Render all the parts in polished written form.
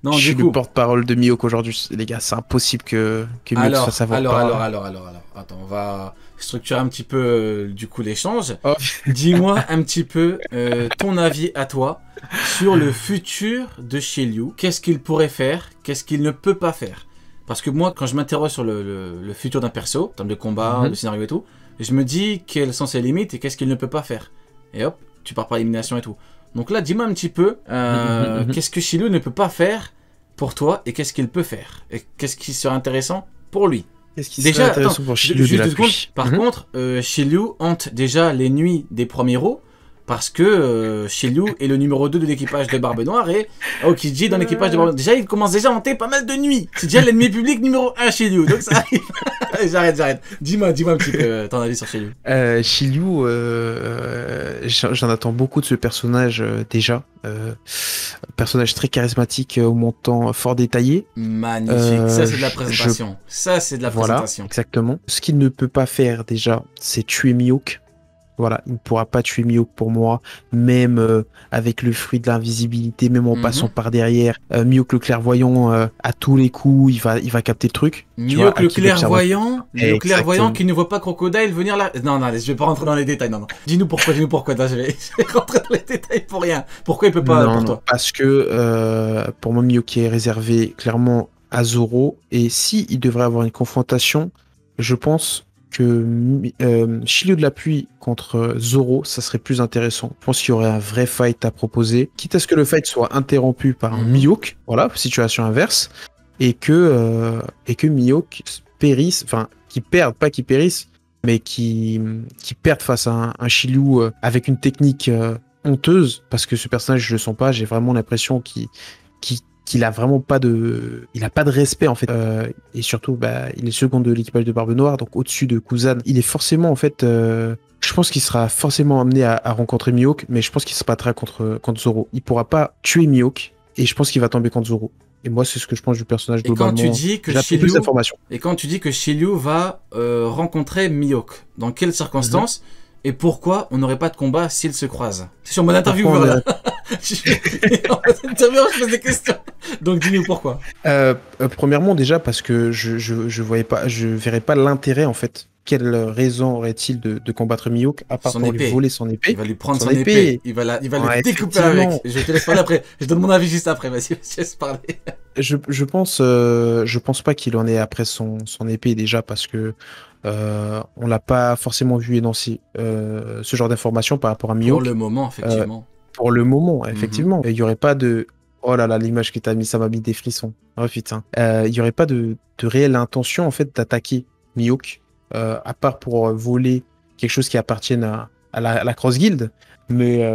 Non, Je du suis le coup. porte-parole de Mihawk aujourd'hui, les gars. C'est impossible que Mihawk se fasse avoir par. Alors. Attends, on va structurer un petit peu du coup l'échange. Oh. Dis-moi un petit peu ton avis à toi sur le futur de Shiryu. Qu'est-ce qu'il pourrait faire? Qu'est-ce qu'il ne peut pas faire? Parce que moi, quand je m'interroge sur le futur d'un perso, en termes de combat, de Mhm. scénario et tout, je me dis quelles sont ses limites et qu'est-ce qu'il ne peut pas faire. Et hop, tu pars par élimination et tout. Donc là, dis-moi un petit peu, Mhm. qu'est-ce que Shiryu ne peut pas faire pour toi et qu'est-ce qu'il peut faire? Et qu'est-ce qui serait intéressant pour lui? Qu'est-ce qui serait Déjà, attends, intéressant pour Shiryu de juste la 2 secondes. pluie? Par Mhm. contre, Shiryu hante déjà les nuits des premiers héros parce que Shiryu est le numéro 2 de l'équipage de Barbe Noire et Aokiji dans l'équipage de Barbe Noire. Déjà, il commence déjà à hanter pas mal de nuits. C'est déjà l'ennemi public numéro 1 Shiryu. Donc ça arrive. Allez, j'arrête. Dis-moi un petit peu ton avis sur Shiryu. Shiryu, j'en attends beaucoup de ce personnage déjà. Personnage très charismatique, au montant fort détaillé. Magnifique. Ça, c'est de la Je présentation. Ça, c'est de la Voilà, présentation. exactement. Ce qu'il ne peut pas faire déjà, c'est tuer Mihawk. Voilà, il ne pourra pas tuer Mihawk pour moi, même avec le fruit de l'invisibilité, même en passant Mhm. par derrière. Mihawk le clairvoyant, à tous les coups, il va capter le truc. Tu vois, Mieux que Aki l'observateur. le clairvoyant Exactement. qui ne voit pas Crocodile venir là. Non, non, je vais pas rentrer dans les détails. Non, non. Dis-nous pourquoi. Non, je vais rentrer dans les détails pour rien. Pourquoi il peut pas Non, pour non, toi? parce que pour moi, Mihawk est réservé clairement à Zoro. Et si il devrait avoir une confrontation, je pense que Shiryu de la Pluie contre Zoro, ça serait plus intéressant. Je pense qu'il y aurait un vrai fight à proposer, quitte à ce que le fight soit interrompu par un Mhm. Mihawk, voilà, situation inverse, et que Mihawk périsse, enfin, qu'il perde, pas qu'il périsse, mais qui perde face à un Shiryu avec une technique honteuse, parce que ce personnage, je le sens pas, j'ai vraiment l'impression qu'il a vraiment pas de, il a pas de respect en fait. Et surtout, bah, il est second de l'équipage de Barbe Noire, donc au-dessus de Kuzan. Il est forcément en fait, je pense qu'il sera forcément amené à rencontrer Mihawk, mais je pense qu'il se battra contre Zoro. Il pourra pas tuer Mihawk, et je pense qu'il va tomber contre Zoro. Et moi, c'est ce que je pense du personnage Et quand tu globalement. dis que J'attends plus Shiryu, d'informations. et quand tu dis que Shiryu va rencontrer Mihawk, dans quelles Mhm. circonstances et pourquoi on n'aurait pas de combat s'ils se croisent? C'est sur mon Pourquoi interview, on voilà. est... En mode interview, je pose des questions. Donc dis-nous pourquoi. Premièrement, déjà parce que je voyais pas, je verrais pas l'intérêt en fait. Quelle raison aurait-il de combattre Mihawk à part Son pour lui épée. voler son Il épée? va lui prendre Son son épée. épée. Il va le Ouais, découper effectivement. avec. Je te laisse parler après. Je donne mon avis juste après. Vas-y, je laisse parler. Je pense pas qu'il en ait après son épée déjà parce que on l'a pas forcément vu énoncer ce genre d'informations par rapport à Pour le Mihawk. moment, Euh, effectivement. pour le moment, Mhm. effectivement, il y aurait pas de. Oh là là, l'image que t'as mis, ça m'a mis des frissons. Oh putain. Il y aurait pas de réelle intention en fait d'attaquer Mihawk, à part pour voler quelque chose qui appartienne à la Cross Guild. Mais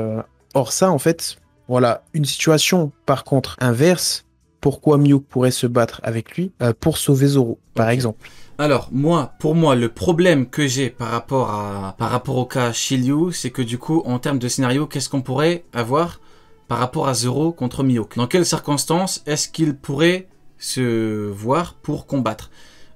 hors ça, en fait, voilà, une situation par contre inverse. Pourquoi Mihawk pourrait se battre avec lui pour sauver Zoro, par Ok. exemple. Alors, pour moi, le problème que j'ai par rapport au cas Shiryu, c'est que du coup, en termes de scénario, qu'est-ce qu'on pourrait avoir par rapport à Zoro contre Mihawk? Dans quelles circonstances est-ce qu'il pourrait se voir pour combattre?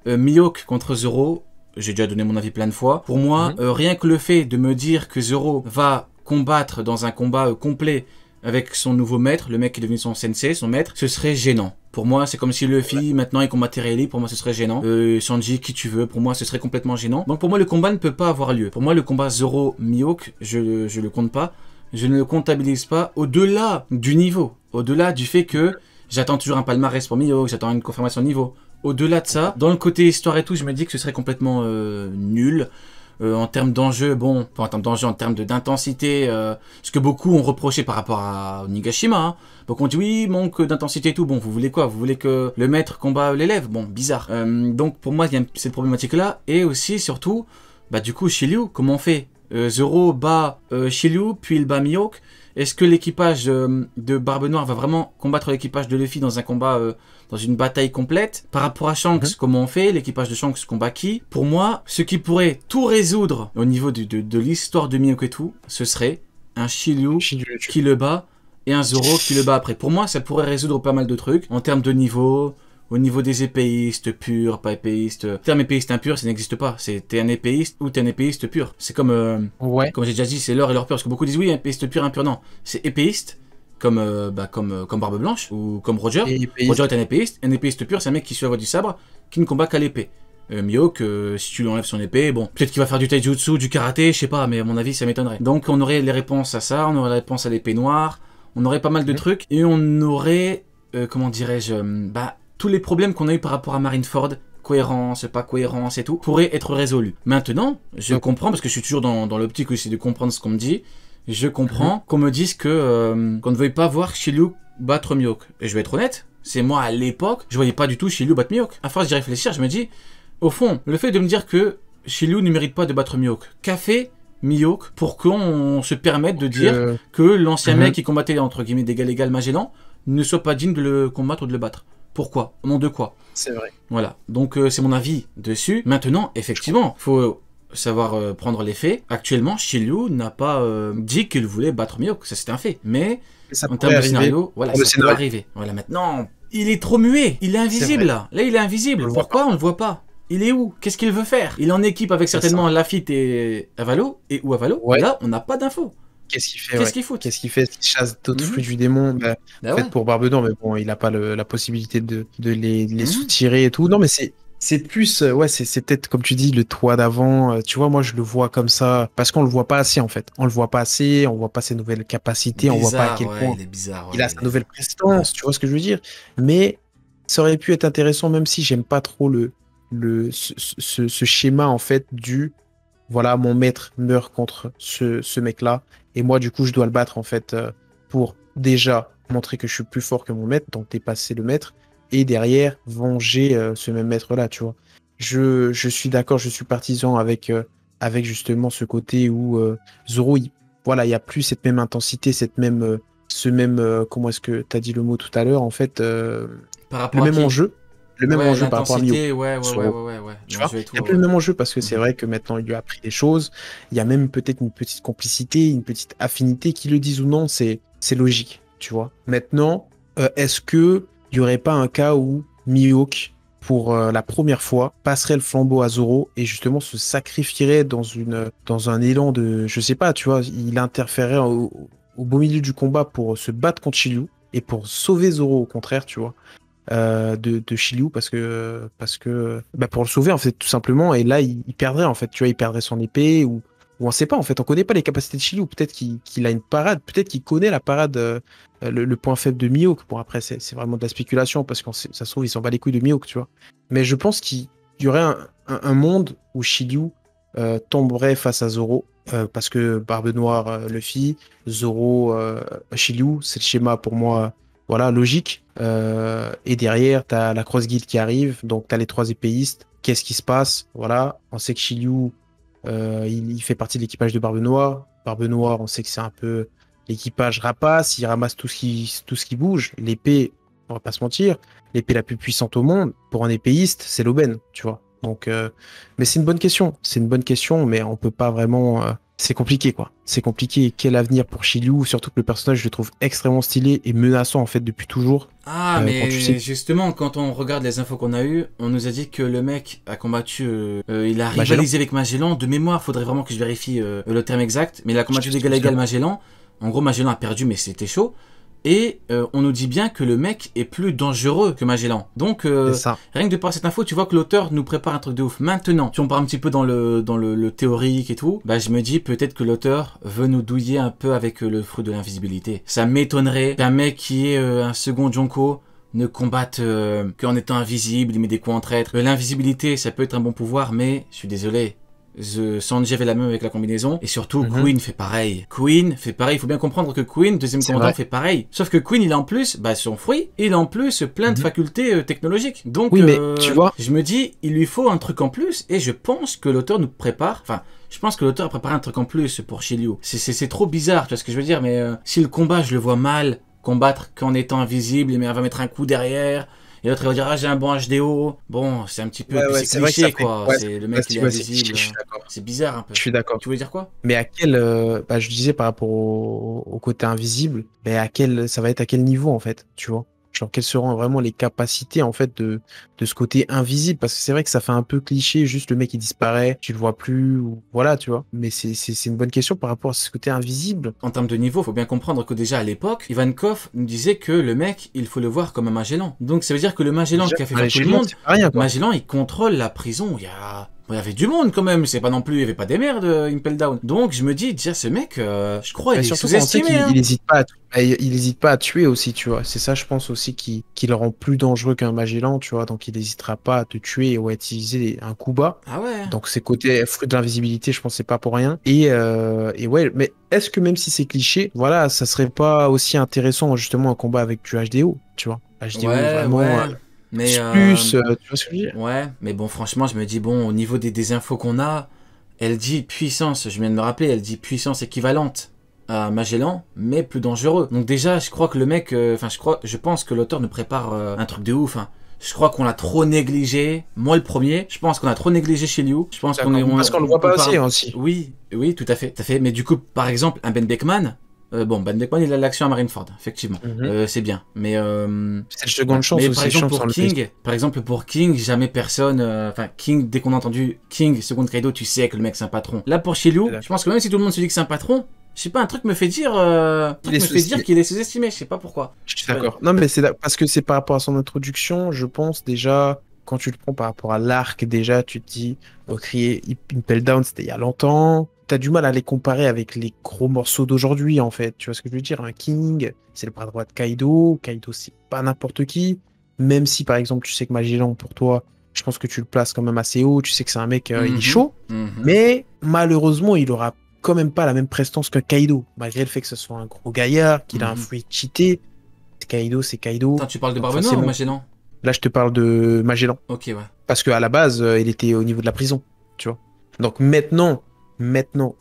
Mihawk contre Zoro, j'ai déjà donné mon avis plein de fois. Pour moi, Mhm. rien que le fait de me dire que Zoro va combattre dans un combat complet avec son nouveau maître, le mec qui est devenu son sensei, son maître, ce serait gênant. Pour moi, c'est comme si Luffy, maintenant, il combattait Rayleigh, pour moi, ce serait gênant. Sanji, qui tu veux, pour moi, ce serait complètement gênant. Donc, pour moi, le combat ne peut pas avoir lieu. Pour moi, le combat Zoro-Mihawk, je le compte pas. Je ne le comptabilise pas au-delà du niveau. Au-delà du fait que j'attends toujours un palmarès pour Mihawk, j'attends une confirmation de niveau. Au-delà de ça, dans le côté histoire et tout, je me dis que ce serait complètement nul. En termes d'enjeu, bon, pas en termes d'enjeu, en termes d'intensité, ce que beaucoup ont reproché par rapport à Onigashima. Hein. Donc on dit oui, manque d'intensité et tout. Bon, vous voulez quoi? Vous voulez que le maître combat l'élève? Bon, bizarre. Donc pour moi, il y a cette problématique-là. Et aussi, surtout, bah du coup, Shiryu, comment on fait? Zoro bat Shiryu, puis il bat Mihawk. Est-ce que l'équipage de Barbe Noire va vraiment combattre l'équipage de Luffy dans un combat, dans une bataille complète? Par rapport à Mhm. Shanks, comment on fait? L'équipage de Shanks combat qui? Pour moi, ce qui pourrait tout résoudre au niveau de l'histoire de Mihawk et tout, ce serait un Shiryu Shiryu le tue. qui le bat et un Zoro qui le bat après. Pour moi, ça pourrait résoudre pas mal de trucs en termes de niveau. Au niveau des épéistes purs, pas épéistes. Le terme épéiste impur, ça n'existe pas. C'est t'es un épéiste ou t'es un épéiste pur. C'est Ouais. comme j'ai déjà dit, c'est l'or et l'or pur. Parce que beaucoup disent oui, épéiste pur, impur. Non, c'est épéiste comme Barbe Blanche ou comme Roger. Et Roger est un épéiste. Un épéiste pur, c'est un mec qui suit la voie du sabre, qui ne combat qu'à l'épée. Mihawk, si tu lui enlèves son épée, bon, peut-être qu'il va faire du taijutsu, du karaté, je sais pas, mais à mon avis, ça m'étonnerait. Donc on aurait les réponses à ça, on aurait les réponses à l'épée noire, on aurait pas mal de trucs, et on aurait, comment dirais-je, tous les problèmes qu'on a eu par rapport à Marineford, cohérence, pas cohérence et tout, pourraient être résolus. Maintenant, je comprends, parce que je suis toujours dans l'optique aussi de comprendre ce qu'on me dit, je comprends qu'on me dise que qu'on ne veuille pas voir Shiryu battre Mihawk. Et je vais être honnête, c'est moi à l'époque, je voyais pas du tout Shiryu battre Mihawk. À force d'y réfléchir, je me dis, au fond, le fait de me dire que Shiryu ne mérite pas de battre Mihawk, qu'a fait Mihawk pour qu'on se permette de dire que l'ancien mec qui combattait entre guillemets d'égal à égal Magellan ne soit pas digne de le combattre ou de le battre? Pourquoi? Au nom de quoi? C'est vrai. Voilà, donc c'est mon avis dessus. Maintenant, effectivement, faut savoir prendre les faits. Actuellement, Shiryu n'a pas dit qu'il voulait battre Mihawk, ça c'est un fait. Mais en termes de scénario, voilà, ça peut arriver. Voilà, maintenant, il est trop muet, il est invisible là. Là, il est invisible. Pourquoi on le voit pas? Il est où? Qu'est-ce qu'il veut faire? Il est en équipe avec certainement Lafitte et Avalo. Et où Avalo? Et là, on n'a pas d'infos. Qu'est-ce qu'il fait? Qu'est-ce qu'il fout? Qu'est-ce qu'il fait? Il chasse d'autres fruits du démon. En fait, pour Barbe Noire, mais bon, il n'a pas la possibilité de les soutirer et tout. Non, mais c'est plus, c'est peut-être, comme tu dis, le toit d'avant. Tu vois, moi, je le vois comme ça, parce qu'on le voit pas assez, en fait. On le voit pas assez, on voit pas ses nouvelles capacités, on voit pas à quel point il est bizarre, il a sa nouvelle prestance, tu vois ce que je veux dire? Mais ça aurait pu être intéressant, même si j'aime pas trop ce schéma, en fait, voilà, mon maître meurt contre ce mec-là, et moi, du coup, je dois le battre, en fait, pour déjà montrer que je suis plus fort que mon maître, donc dépasser le maître, et derrière, venger ce même maître-là, tu vois. Je suis d'accord, je suis partisan avec justement ce côté où Zoro, voilà, il n'y a plus cette même intensité, comment est-ce que tu as dit le mot tout à l'heure, en fait, par rapport le même enjeu. Le même enjeu par rapport à Mihawk. Ouais. Tu vois, il n'y a plus le même enjeu parce que c'est vrai que maintenant il lui a appris des choses. Il y a même peut-être une petite complicité, une petite affinité, qu'ils le disent ou non, c'est logique, tu vois. Maintenant, est-ce que il y aurait pas un cas où Mihawk, pour la première fois, passerait le flambeau à Zoro et justement se sacrifierait dans un élan de, je sais pas, tu vois, il interférerait au beau milieu du combat pour se battre contre Shiryu et pour sauver Zoro au contraire, tu vois. De Shiryu parce que pour le sauver en fait tout simplement, et là il perdrait en fait, tu vois, il perdrait son épée ou on sait pas en fait, on connaît pas les capacités de Shiryu, peut-être qu'il a une parade, peut-être qu'il connaît la parade, le point faible de Mihawk. Bon après c'est vraiment de la spéculation parce que ça se trouve il s'en bat les couilles de Mihawk, tu vois, mais je pense qu'il y aurait un monde où Shiryu tomberait face à Zoro, parce que Barbe Noire, Luffy, Zoro, Shiryu, c'est le schéma pour moi. Voilà, logique. Et derrière, tu as la Cross Guild qui arrive, donc tu as les 3 épéistes. Qu'est-ce qui se passe? Voilà, on sait que Shiryu, il fait partie de l'équipage de Barbe Noire. Barbe Noire, on sait que c'est un peu l'équipage rapace, il ramasse tout ce qui bouge. L'épée, on va pas se mentir, l'épée la plus puissante au monde, pour un épéiste, c'est l'aubaine, tu vois. Donc, mais c'est une bonne question, mais on peut pas vraiment... c'est compliqué, quoi. C'est compliqué. Quel avenir pour Shiryu? Surtout que le personnage, je le trouve extrêmement stylé et menaçant, en fait, depuis toujours. Mais justement, quand on regarde les infos qu'on a eues, on nous a dit que le mec a combattu... il a rivalisé avec Magellan. De mémoire, faudrait vraiment que je vérifie le terme exact. Mais il a combattu d'égal à égal Magellan. En gros, Magellan a perdu, mais c'était chaud. Et on nous dit bien que le mec est plus dangereux que Magellan. Donc, rien que de par cette info, tu vois que l'auteur nous prépare un truc de ouf. Maintenant, si on part un petit peu dans le théorique et tout, bah je me dis peut-être que l'auteur veut nous douiller un peu avec le fruit de l'invisibilité. Ça m'étonnerait qu'un mec qui est un second Jonko ne combatte qu'en étant invisible, il met des coups en traître. L'invisibilité, ça peut être un bon pouvoir, mais je suis désolé. Sanji avait la même avec la combinaison, et surtout Queen fait pareil. Il faut bien comprendre que Queen, deuxième commandant, fait pareil. Sauf que Queen, il a en plus son fruit, il a en plus plein de facultés technologiques. Donc, oui, mais tu vois, je me dis, il lui faut un truc en plus, et je pense que l'auteur nous prépare, je pense que l'auteur a préparé un truc en plus pour Shiryu. C'est trop bizarre, tu vois ce que je veux dire, mais si le combat, je le vois mal, combattre qu'en étant invisible, mais elle va mettre un coup derrière... Et l'autre, il va dire, ah, j'ai un bon HDO. Bon, c'est un petit peu c'est cliché, quoi. C'est le mec, il est invisible. C'est bizarre, un peu. Je suis d'accord. Tu veux dire quoi? Mais à quel, je disais par rapport au côté invisible, mais ça va être à quel niveau, en fait, tu vois? Genre, quelles seront vraiment les capacités, en fait, de ce côté invisible? Parce que c'est vrai que ça fait un peu cliché, juste le mec, il disparaît, tu le vois plus, ou voilà, tu vois. Mais c'est une bonne question par rapport à ce côté invisible. En termes de niveau, faut bien comprendre que déjà à l'époque, Ivankov nous disait que le mec, il faut le voir comme un Magellan. Donc ça veut dire que le Magellan Déjà, qui a fait un faire tout le Magellan, monde, c'est pas rien, quoi. Magellan, il contrôle la prison. Il y avait du monde quand même, c'est pas non plus, il y avait pas des merdes, Impel Down. Donc je me dis, déjà ce mec, je crois, il Mais est surtout quand on sait sous-estimé. qu'il Hein. il hésite pas il hésite pas à tuer aussi, tu vois. C'est ça, je pense aussi, qui le rend plus dangereux qu'un Magellan, tu vois. Donc il n'hésitera pas à te tuer ou à utiliser un coup bas. Ah ouais. Donc c'est côté fruit de l'invisibilité, je pense que c'est pas pour rien. Et ouais, mais est-ce que même si c'est cliché, voilà, ça serait pas aussi intéressant justement un combat avec du HDO, tu vois. HDO Ouais, vraiment ouais. Mais plus, tu vois ce que je veux dire? ouais, mais bon, franchement, je me dis, bon, au niveau des infos qu'on a, elle dit puissance, je viens de me rappeler, elle dit puissance équivalente à Magellan, mais plus dangereux. Donc déjà, je crois que le mec, je pense que l'auteur nous prépare un truc de ouf. Hein. Je crois qu'on l'a trop négligé. Moi, le premier, je pense qu'on a trop négligé chez Liu. Je pense qu'on est, Parce qu'on le voit pas assez aussi. Oui, oui, tout à fait, tout à fait. Mais du coup, par exemple, un Ben Beckman. Ben Beckman, il a l'action à Marineford, effectivement. C'est bien. Mais c'est le second chance mais aussi. par exemple pour King, jamais personne. King, dès qu'on a entendu King, second Kaido, tu sais que le mec c'est un patron. Là pour Shiryu, je pense que même si tout le monde se dit que c'est un patron, je sais pas, un truc me fait dire, qu'il est sous-estimé. Je sais pas pourquoi. Je suis d'accord. Non, mais parce que c'est par rapport à son introduction, je pense déjà. Quand tu le prends par rapport à l'arc, déjà, tu te dis, ok, Impel Down, c'était il y a longtemps. T'as du mal à les comparer avec les gros morceaux d'aujourd'hui, en fait. Tu vois ce que je veux dire? Un King, c'est le bras droit de Kaido. Kaido, c'est pas n'importe qui. Même si, par exemple, tu sais que Magellan, pour toi, je pense que tu le places quand même assez haut. Tu sais que c'est un mec, il est chaud. Mais malheureusement, il aura quand même pas la même prestance qu'un Kaido. Malgré le fait que ce soit un gros gaillard, qu'il a un fruit cheaté. Kaido, c'est Kaido. Attends, tu parles de Barbe Noire ou Magellan? Là, je te parle de Magellan. Ok, ouais. Parce qu'à la base, il était au niveau de la prison, tu vois. Donc maintenant,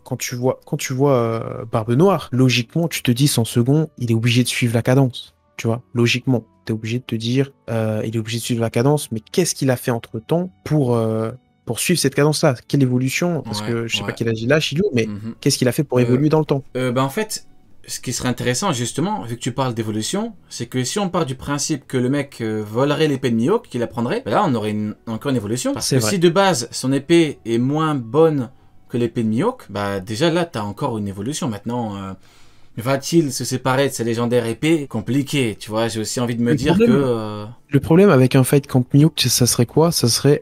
quand tu vois Barbe Noire, logiquement, tu te dis 100 secondes, il est obligé de suivre la cadence, tu vois. Logiquement, tu es obligé de te dire, il est obligé de suivre la cadence, mais qu'est-ce qu'il a fait entre-temps pour suivre cette cadence-là? Quelle évolution? Parce que je sais pas quel âge il a, Shiryu, mais qu'est-ce qu'il a fait pour évoluer dans le temps? En fait, ce qui serait intéressant, justement, vu que tu parles d'évolution, c'est que si on part du principe que le mec volerait l'épée de Mihawk, qu'il la prendrait, là, on aurait encore une évolution. Parce que si de base, son épée est moins bonne que l'épée de Mihawk, bah déjà là, t'as encore une évolution. Maintenant, va-t-il se séparer de sa légendaire épée? Compliqué, tu vois, j'ai aussi envie de me dire que... Le problème avec un fight contre Mihawk, ça serait quoi? Ça serait